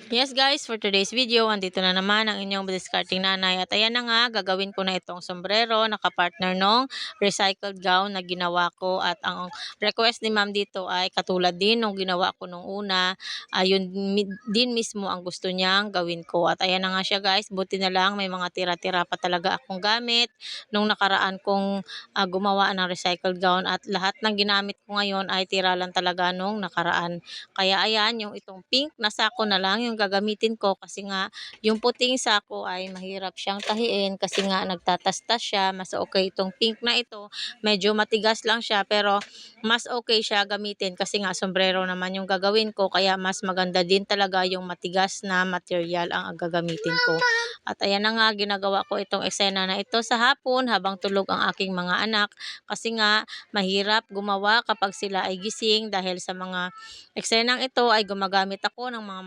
Yes guys, for today's video, andito na naman ang inyong discarding nanay. At ayan na nga, gagawin ko na itong sombrero, nakapartner nung recycled gown na ginawa ko. At ang request ni ma'am dito ay katulad din nung ginawa ko nung una. Ayun din mismo ang gusto niyang gawin ko. At ayan na nga siya guys, buti na lang may mga tira-tira pa talaga akong gamit nung nakaraan kong gumawa ng recycled gown. At lahat ng ginamit ko ngayon ay tira lang talaga nung nakaraan. Kaya ayan, yung itong pink na sako na lang yung gagamitin ko kasi nga yung puting sako ay mahirap siyang tahiin kasi nga nagtatastas siya. Mas okay itong pink na ito. Medyo matigas lang siya pero mas okay siya gamitin kasi nga sombrero naman yung gagawin ko kaya mas maganda din talaga yung matigas na material ang gagamitin ko. At ayan na nga, ginagawa ko itong eksena na ito sa hapon habang tulog ang aking mga anak kasi nga mahirap gumawa kapag sila ay gising dahil sa mga eksenang ito ay gumagamit ako ng mga